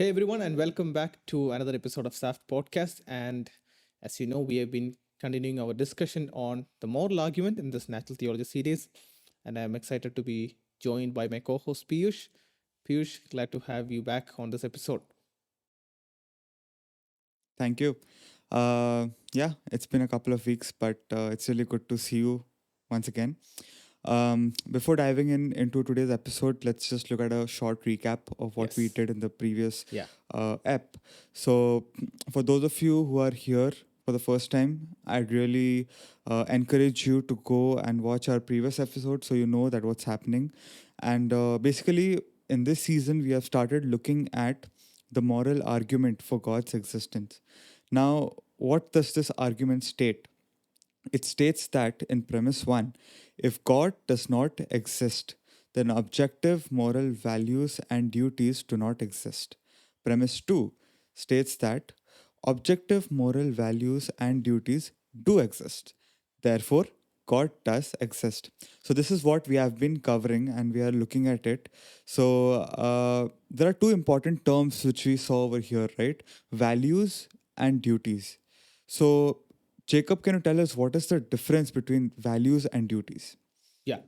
Hey everyone, and welcome back to another episode of SAFT Podcast. And as you know, we have been continuing our discussion on the moral argument in this natural theology series. And I'm excited to be joined by my co-host Piyush. Piyush, glad to have you back on this episode. Thank you. Yeah, it's been a couple of weeks, but it's really good to see you once again. Before diving into today's episode, let's just look at a short recap of what we Yes. did in the previous Yeah. app. So, for those of you who are here for the first time, I'd really encourage you to go and watch our previous episode so you know that what's happening. And basically, in this season, we have started looking at the moral argument for God's existence. Now, what does this argument state? It states that in premise 1, if God does not exist, then objective moral values and duties do not exist. Premise 2 states that objective moral values and duties do exist. Therefore, God does exist. So, this is what we have been covering and we are looking at it. So, there are two important terms which we saw over here, right? Values and duties. So, Jacob, can you tell us what is the difference between values and duties? Yeah.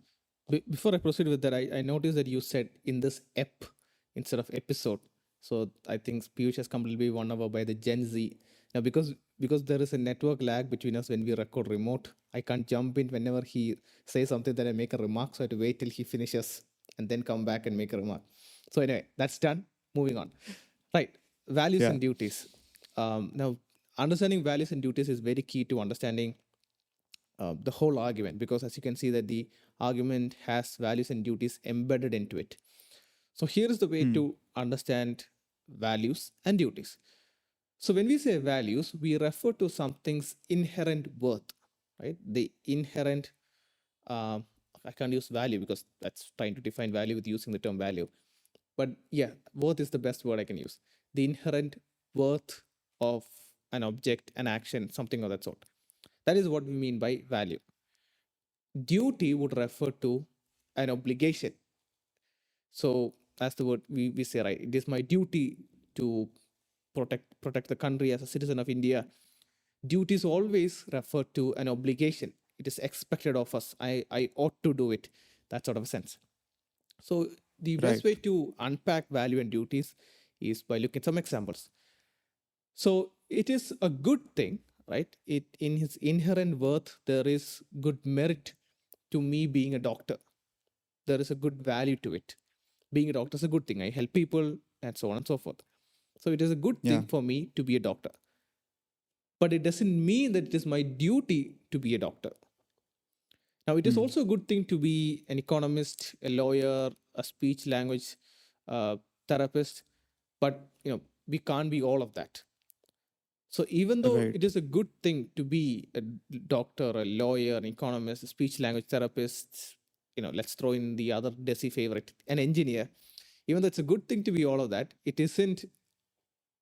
Before I proceed with that, I noticed that you said in this ep instead of episode. So I think Piyush has completely won over by the Gen Z. Now because there is a network lag between us when we record remote, I can't jump in whenever he says something that I make a remark. So I have to wait till he finishes and then come back and make a remark. So anyway, that's done. Moving on. Right. Values Yeah. and duties. Now understanding values and duties is very key to understanding the whole argument, because as you can see that the argument has values and duties embedded into it. So here is the way Hmm. to understand values and duties. So when we say values, we refer to something's inherent worth, right? The inherent, uh, I can't use value because that's trying to define value with using the term value, but yeah, worth is the best word I can use. The inherent worth of an object, an action, something of that sort. That is what we mean by value. Duty would refer to an obligation. So as the word we say, right, it is my duty to protect the country as a citizen of India. Duties always refer to an obligation. It is expected of us. I ought to do it. That sort of a sense. So the best way Right. to unpack value and duties is by looking at some examples. So it is a good thing, right? It in his inherent worth, there is good merit to me being a doctor. There is a good value to it. Being a doctor is a good thing. I help people and so on and so forth. So it is a good Yeah. thing for me to be a doctor. But it doesn't mean that it is my duty to be a doctor. Now, it is Hmm. also a good thing to be an economist, a lawyer, a speech language therapist, but we can't be all of that. So even though Right. it is a good thing to be a doctor, a lawyer, an economist, a speech language therapist, let's throw in the other Desi favorite, an engineer. Even though it's a good thing to be all of that, it isn't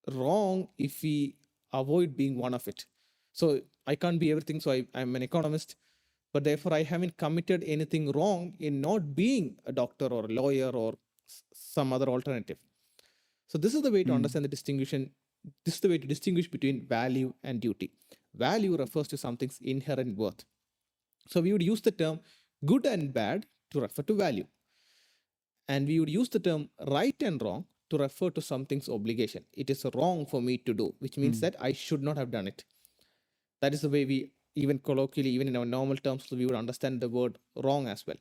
wrong if we avoid being one of it. So I can't be everything. So I'm an economist, but therefore I haven't committed anything wrong in not being a doctor or a lawyer or some other alternative. So this is the way to Hmm. understand the distinction. This is the way to distinguish between value and duty. Value refers to something's inherent worth. So we would use the term good and bad to refer to value. And we would use the term right and wrong to refer to something's obligation. It is wrong for me to do, which means Hmm. that I should not have done it. That is the way we, even colloquially, even in our normal terms, we would understand the word wrong as well.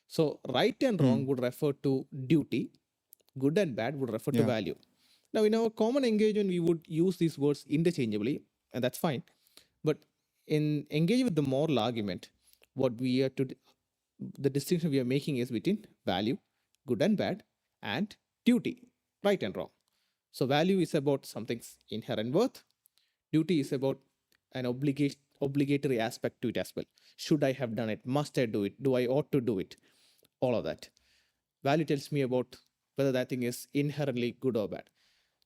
So, right and wrong Hmm. would refer to duty, good and bad would refer to Yeah. value. Now, in our common engagement, we would use these words interchangeably, and that's fine. But in engaging with the moral argument, what we are to the distinction we are making is between value, good and bad, and duty, right and wrong. So, value is about something's inherent worth, duty is about an obligatory aspect to it as well. Should I have done it? Must I do it? Do I ought to do it? All of that. Value tells me about whether that thing is inherently good or bad.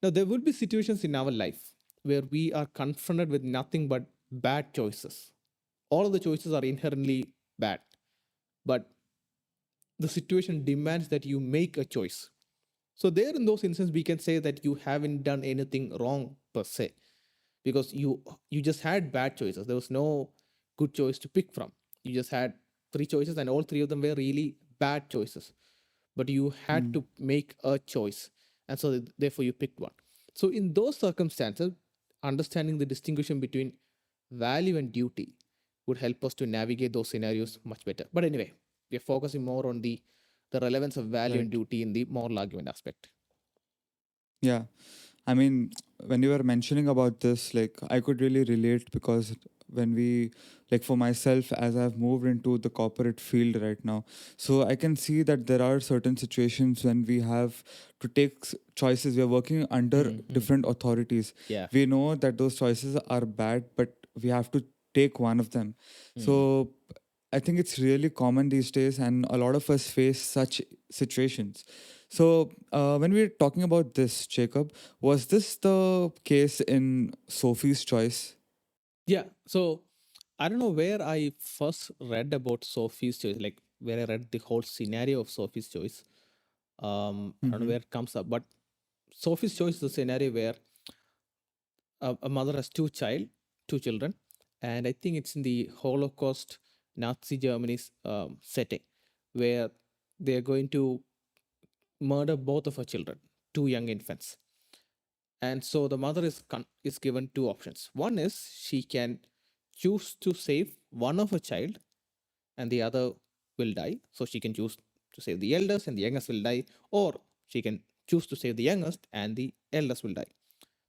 Now, there will be situations in our life where we are confronted with nothing but bad choices. All of the choices are inherently bad, but the situation demands that you make a choice. So there in those instances, we can say that you haven't done anything wrong per se, because you just had bad choices. There was no good choice to pick from. You just had three choices, and all three of them were really bad choices. But you had Mm. to make a choice, and so therefore you picked one. So in those circumstances, understanding the distinction between value and duty would help us to navigate those scenarios much better. But anyway, we are focusing more on the relevance of value and Right. duty in the moral argument aspect. Yeah. I mean, when you were mentioning about this, like I could really relate because when we, like for myself, as I've moved into the corporate field right now, so I can see that there are certain situations when we have to take choices. We are working under Mm-hmm. different authorities. Yeah. We know that those choices are bad, but we have to take one of them. Mm. So I think it's really common these days, and a lot of us face such situations. So, when we were talking about this, Jacob, was this the case in Sophie's choice? Yeah. So I don't know where I first read about Sophie's choice, like where I read the whole scenario of Sophie's choice. I don't know Mm-hmm. where it comes up, but Sophie's choice is a scenario where a mother has two children, and I think it's in the Holocaust Nazi Germany's setting, where they are going to murder both of her children, two young infants. And so the mother is given two options. One is she can choose to save one of her child, and the other will die. So she can choose to save the eldest, and the youngest will die, or she can choose to save the youngest, and the eldest will die.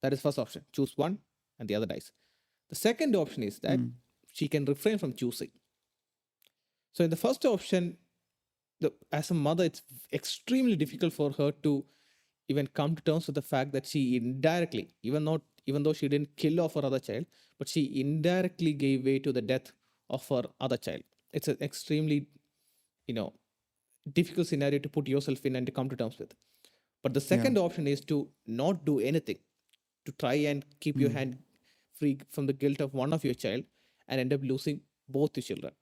That is first option. Choose one, and the other dies. The second option is that Mm. she can refrain from choosing. So in the first option, as a mother, it's extremely difficult for her to even come to terms with the fact that she indirectly, even though she didn't kill off her other child, but she indirectly gave way to the death of her other child. It's an extremely, you know, difficult scenario to put yourself in and to come to terms with. But the Yeah. second option is to not do anything, to try and keep your Mm. hand free from the guilt of one of your child and end up losing both your children.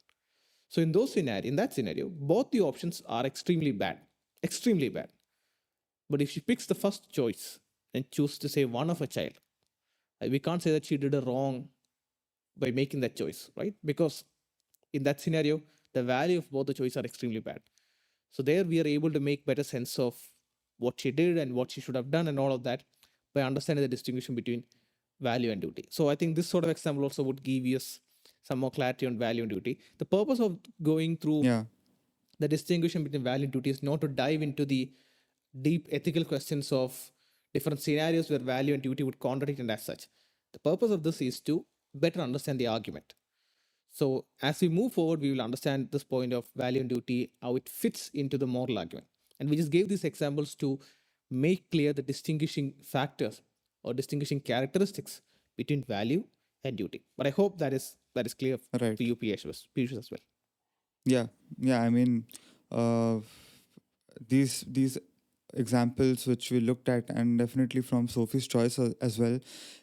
So in that scenario, both the options are extremely bad. But if she picks the first choice and chooses to save one of her child, we can't say that she did a wrong by making that choice, right? Because in that scenario, the value of both the choices are extremely bad. So there we are able to make better sense of what she did and what she should have done and all of that by understanding the distinction between value and duty. So I think this sort of example also would give us some more clarity on value and duty. The purpose of going through Yeah. the distinction between value and duty is not to dive into the deep ethical questions of different scenarios where value and duty would contradict and as such. The purpose of this is to better understand the argument. So as we move forward, we will understand this point of value and duty, how it fits into the moral argument. And we just gave these examples to make clear the distinguishing factors or distinguishing characteristics between value and duty. But I hope that is clear for Right. you, Piyush as well. Yeah. Yeah. I mean, uh, these examples which we looked at, and definitely from Sophie's choice as well,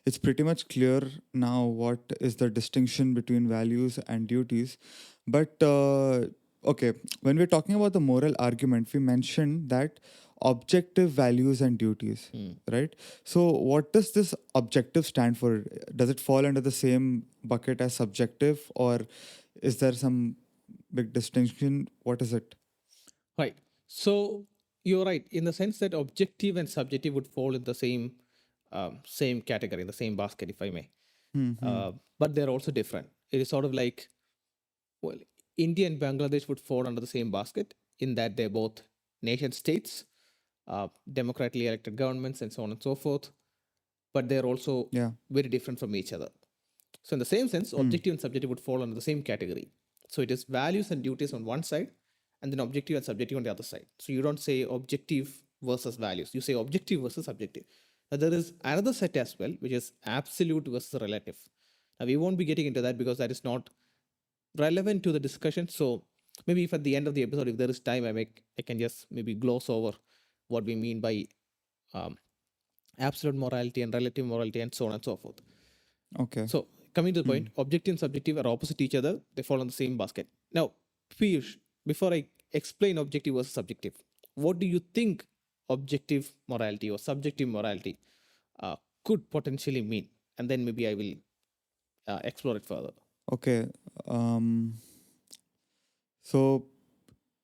it's pretty much clear now what is the distinction between values and duties. But okay, when we're talking about the moral argument, we mentioned that objective values and duties, Hmm. right? So what does this objective stand for? Does it fall under the same bucket as subjective, or is there some big distinction? What is it? Right. So you're right in the sense that objective and subjective would fall in the same category, in the same basket, if I may. Hmm. But they're also different. It is sort of like, well, India and Bangladesh would fall under the same basket in that they're both nation states, democratically elected governments, and so on and so forth. But they're also Yeah. very different from each other. So, in the same sense, Hmm. objective and subjective would fall under the same category. So, it is values and duties on one side, and then objective and subjective on the other side. So, you don't say objective versus values, you say objective versus subjective. Now, there is another set as well, which is absolute versus relative. Now, we won't be getting into that because that is not relevant to the discussion. So, maybe if at the end of the episode, if there is time, I can just maybe gloss over what we mean by um, absolute morality and relative morality and so on and so forth. Okay. So, coming to the Hmm. point, objective and subjective are opposite each other. They fall in the same basket. Now, Piyush, before I explain objective versus subjective, what do you think objective morality or subjective morality could potentially mean, and then maybe I will explore it further. Okay. Um, so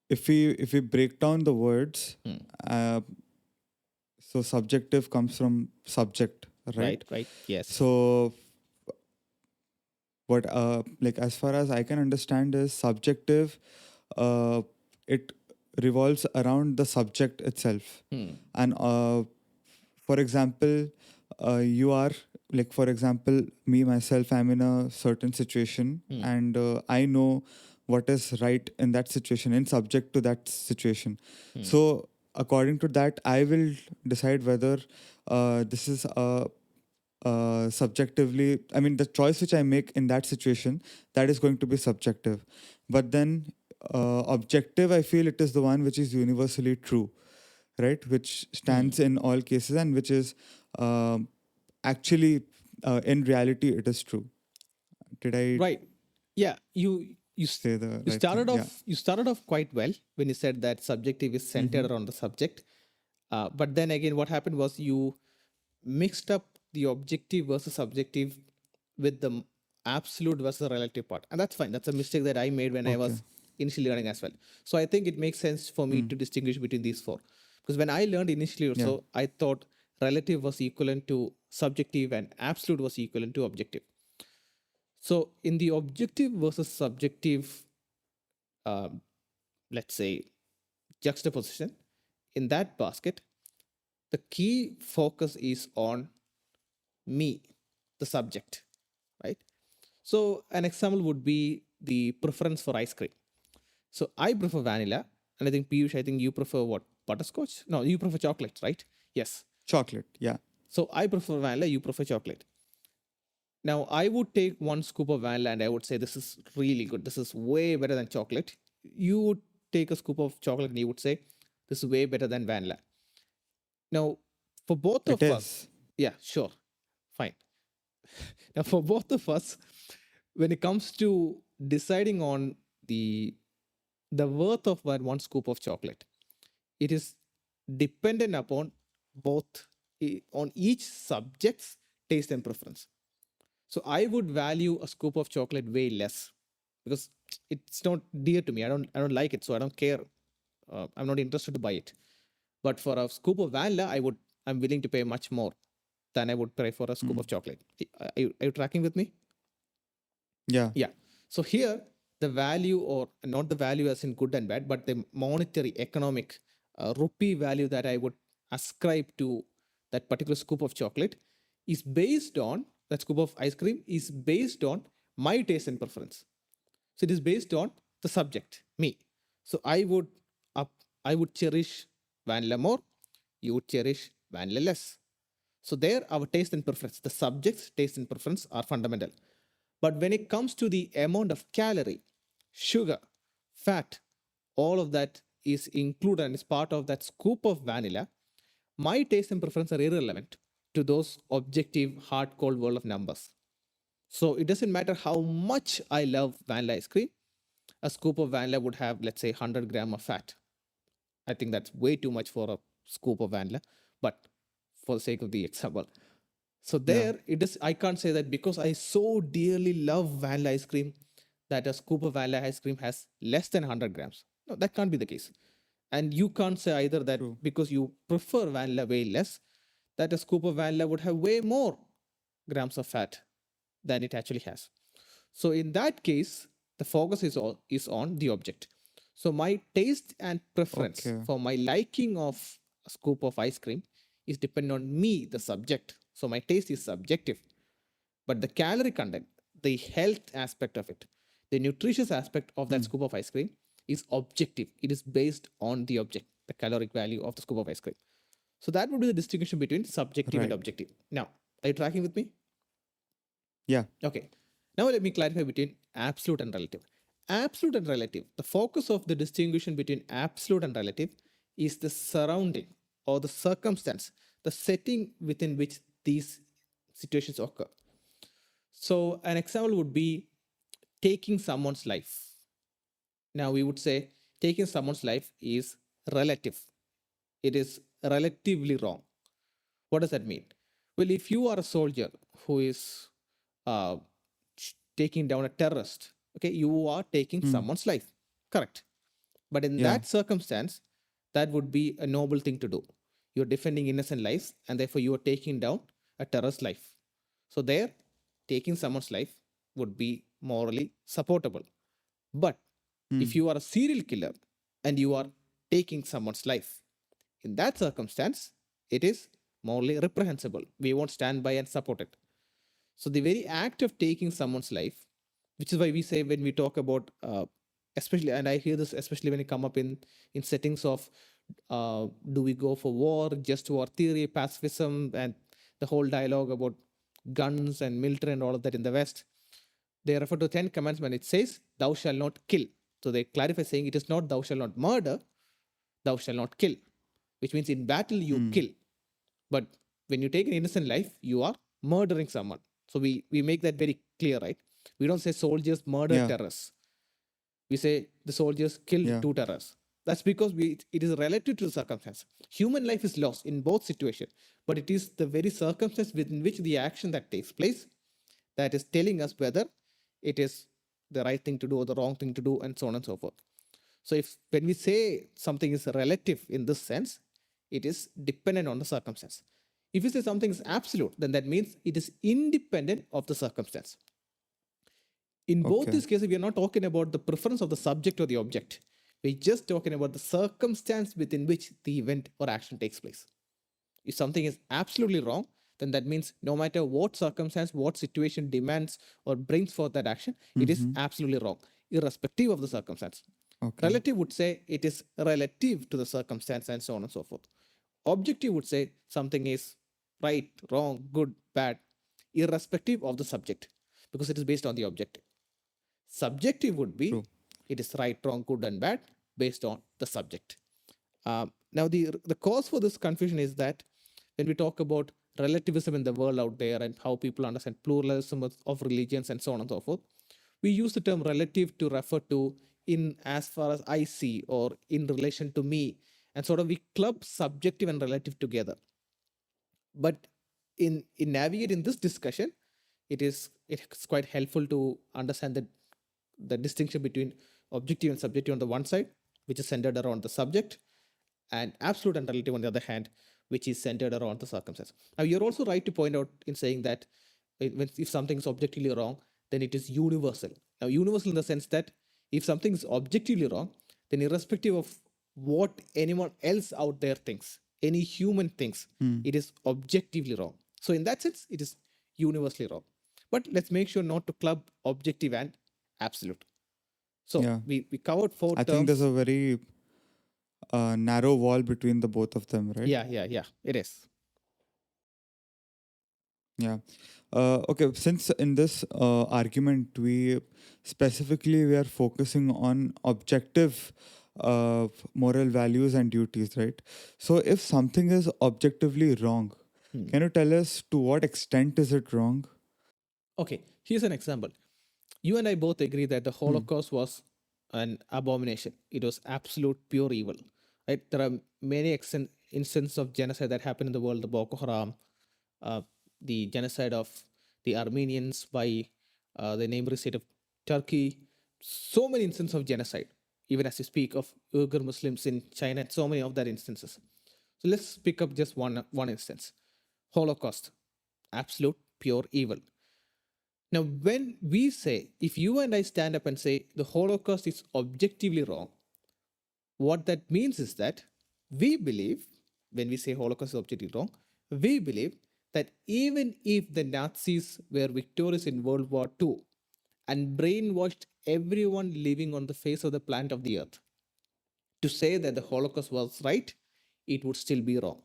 if we break down the words, uh, so subjective comes from subject, right? Right, yes. So what like as far as I can understand is subjective, it revolves around the subject itself. And for example, you are like, for example, me myself, I'm in a certain situation, and I know what is right in that situation, in subject to that situation. So according to that, I will decide whether this is subjectively, I mean, the choice which I make in that situation, that is going to be subjective. But then objective, I feel it is the one which is universally true, right? Which stands in all cases, and which is actually in reality it is true. Did I Right. Yeah, you say the you right thing? started Yeah. off you started off quite well when you said that subjective is centered around the subject. But then again, what happened was you mixed up the objective versus subjective with the absolute versus relative part, and that's fine. That's a mistake that I made when I Okay. was initially learning as well. So I think it makes sense for me to distinguish between these four, because when I learned initially Yeah. also, I thought relative was equivalent to subjective and absolute was equivalent to objective. So in the objective versus subjective, um, let's say, juxtaposition, in that basket, the key focus is on me, the subject, right? So an example would be the preference for ice cream. So I prefer vanilla, and I think Piyush, I think you prefer what? Butterscotch? No, you prefer chocolate, right? Yes. Chocolate. Yeah. So I prefer vanilla, you prefer chocolate. Now, I would take one scoop of vanilla and I would say, this is really good. This is way better than chocolate. You would take a scoop of chocolate and you would say, this is way better than vanilla. Now, for both It of us, is. yeah, sure, fine. Now, for both of us, when it comes to deciding on the the worth of one scoop of chocolate, it is dependent upon both on each subject's taste and preference. So I would value a scoop of chocolate way less because it's not dear to me. I don't like it, so I don't care. I'm not interested to buy it. But for a scoop of vanilla, I'm willing to pay much more than I would pay for a scoop of chocolate. Are you tracking with me? Yeah. Yeah. So here, the value, or not the value as in good and bad, but the monetary, economic, rupee value that I would ascribe to that particular scoop of chocolate is based on, that scoop of ice cream is based on my taste and preference. So it is based on the subject, me. So up, I would cherish vanilla more. You would cherish vanilla less. So there, our taste and preference, the subject's taste and preference are fundamental. But when it comes to the amount of calorie, sugar, fat, all of that is included and is part of that scoop of vanilla, my taste and preference are irrelevant to those objective, hard, cold world of numbers. So it doesn't matter how much I love vanilla ice cream. A scoop of vanilla would have, let's say, 100 gram of fat. I think that's way too much for a scoop of vanilla, but for the sake of the example. So Yeah. there it is. I can't say that because I so dearly love vanilla ice cream that a scoop of vanilla ice cream has less than 100 grams. No, that can't be the case. And you can't say either that True. because you prefer vanilla way less, that a scoop of vanilla would have way more grams of fat than it actually has. So in that case, the focus is on the object. So my taste and preference Okay. for my liking of a scoop of ice cream is dependent on me, the subject. So my taste is subjective, but the calorie content, the health aspect of it, the nutritious aspect of that scoop of ice cream is objective. It is based on the object, the caloric value of the scoop of ice cream. So that would be the distinction between subjective and Right. objective. Now, are you tracking with me? Yeah. Okay. Now let me clarify between absolute and relative. Absolute and relative, the focus of the distinction between absolute and relative is the surrounding or the circumstance, the setting within which these situations occur. So an example would be taking someone's life. Now we would say taking someone's life is relative. It is relatively wrong. What does that mean? Well, if you are a soldier who is uh, taking down a terrorist, okay, you are taking Hmm. someone's life, correct? But in Yeah. that circumstance, that would be a noble thing to do. You're defending innocent lives, and therefore you are taking down a terrorist life. So there, taking someone's life would be morally supportable. But Hmm. if you are a serial killer and you are taking someone's life, in that circumstance, it is morally reprehensible. We won't stand by and support it. So the very act of taking someone's life, which is why we say when we talk about, especially, and I hear this especially when it come up in settings of, do we go for war, just war theory, pacifism, and the whole dialogue about guns and military and all of that in the West. They refer to 10 commandments when it says, "Thou shalt not kill." So they clarify saying it is not "Thou shalt not murder," "Thou shalt not kill," which means in battle you Hmm. kill. But when you take an innocent life, you are murdering someone. So we make that very clear, right? We don't say soldiers murder Yeah. terrorists. We say the soldiers killed Yeah. two terrorists. That's because it is relative to the circumstance. Human life is lost in both situations, but it is the very circumstance within which the action that takes place that is telling us whether it is the right thing to do or the wrong thing to do, and so on and so forth. So if when we say something is relative in this sense, it is dependent on the circumstance. If we say something is absolute, then that means it is independent of the circumstance. In both Okay. these cases, we are not talking about the preference of the subject or the object. We're just talking about the circumstance within which the event or action takes place. If something is absolutely wrong, then that means no matter what circumstance, what situation demands or brings forth that action, it is Mm-hmm. absolutely wrong, irrespective of the circumstance. Okay. Relative would say it is relative to the circumstance, and so on and so forth. Objective would say something is right, wrong, good, bad, irrespective of the subject, because it is based on the objective. Subjective would be True. it is right, wrong, good, and bad based on the subject. Now, the cause for this confusion is that when we talk about relativism in the world out there and how people understand pluralism of religions and so on and so forth, we use the term relative to refer to in as far as I see or in relation to me, and sort of we club subjective and relative together. But in navigating this discussion, it's quite helpful to understand the distinction between objective and subjective on the one side, which is centered around the subject, and absolute and relative on the other hand, which is centered around the circumstance. Now, you're also right to point out in saying that if something is objectively wrong, then it is universal. Now, universal in the sense that if something is objectively wrong, then irrespective of what anyone else out there thinks, any human thinks, Hmm. it is objectively wrong. So, in that sense, it is universally wrong. But let's make sure not to club objective and absolute. So, Yeah. we covered four I think there's terms. a very narrow wall between the both of them, right? Yeah, it is. Yeah. Okay. Since in this argument we are focusing on objective moral values and duties, right? So if something is objectively wrong, Hmm. can you tell us to what extent is it wrong? Okay, here's an example. You and I both agree that the Hmm. Holocaust was an abomination. It was absolute pure evil. Right? There are many instances of genocide that happened in the world. The Boko Haram, uh, the genocide of the Armenians by the neighboring state of Turkey. So many instances of genocide, even as we speak of Uyghur Muslims in China. So many of that instances. So let's pick up just one instance. Holocaust, absolute pure evil. Now, when we say, if you and I stand up and say the Holocaust is objectively wrong, what that means is that we believe, when we say Holocaust is objectively wrong, we believe that even if the Nazis were victorious in World War II and brainwashed everyone living on the face of the planet of the earth to say that the Holocaust was right, it would still be wrong.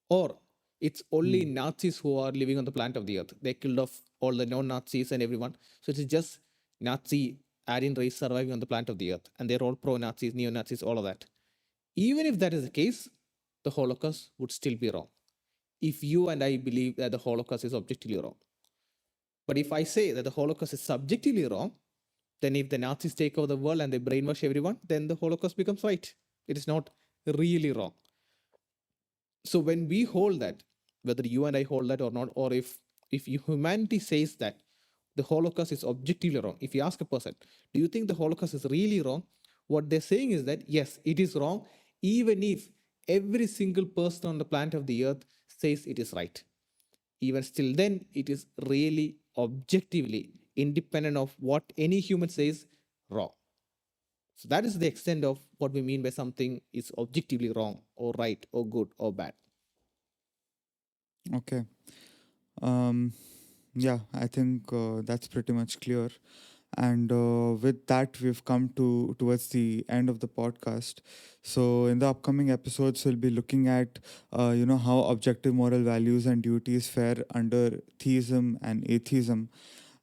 Or it's only Hmm. Nazis who are living on the planet of the earth. They killed off all the non-Nazis and everyone. So it is just Nazi Aryan race surviving on the planet of the earth. And they're all pro-Nazis, neo-Nazis, all of that. Even if that is the case, the Holocaust would still be wrong. If you and I believe that the Holocaust is objectively wrong. But if I say that the Holocaust is subjectively wrong, then if the Nazis take over the world and they brainwash everyone, then the Holocaust becomes right. It is not really wrong. So when we hold that, whether you and I hold that or not, or if humanity says that the Holocaust is objectively wrong, if you ask a person, do you think the Holocaust is really wrong? What they're saying is that yes, it is wrong, even if every single person on the planet of the earth says it is right. Even still, then it is really objectively independent of what any human says wrong. So that is the extent of what we mean by something is objectively wrong or right or good or bad. Okay. Um, yeah, I think that's pretty much clear. And with that, we've come to towards the end of the podcast. So in the upcoming episodes, we'll be looking at how objective moral values and duties fare under theism and atheism.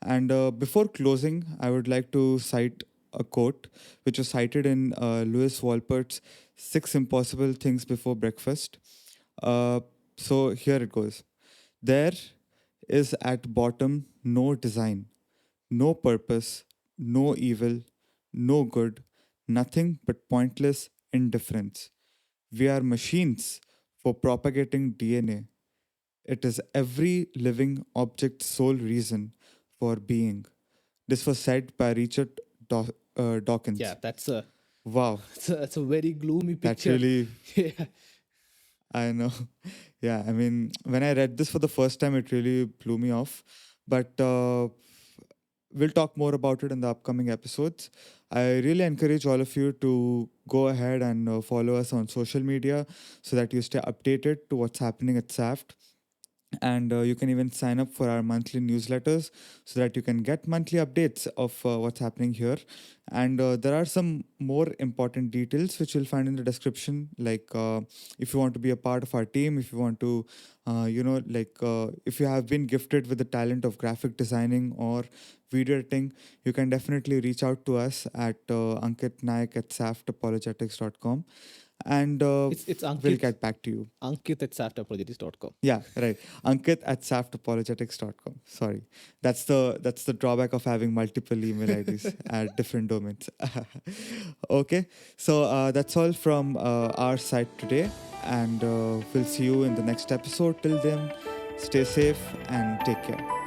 And before closing, I would like to cite a quote which was cited in Louis Wolpert's Six Impossible Things Before Breakfast. Uh, so here it goes. There is at bottom no design, no purpose, no evil, no good, nothing but pointless indifference. We are machines for propagating DNA. It is every living object's sole reason for being. This was said by Richard Yeah, Dawkins. that's a Wow, that's a very gloomy that picture. really, Yeah, I know. Yeah, I mean, when I read this for the first time, it really blew me off. But we'll talk more about it in the upcoming episodes. I really encourage all of you to go ahead and follow us on social media so that you stay updated to what's happening at SAFT. And you can even sign up for our monthly newsletters so that you can get monthly updates of what's happening here. And there are some more important details which you'll find in the description, like if you want to be a part of our team, if you want to if you have been gifted with the talent of graphic designing or video editing, you can definitely reach out to us at Ankit Naik at saftapologetics.com, and it's we'll Ankit get back to you. Ankit at saftaprojects.com. Yeah, right. Ankit at saftapologetics.com. Sorry. That's the drawback of having multiple email IDs at different domains. Okay. So that's all from our side today. And we'll see you in the next episode. Till then, stay safe and take care.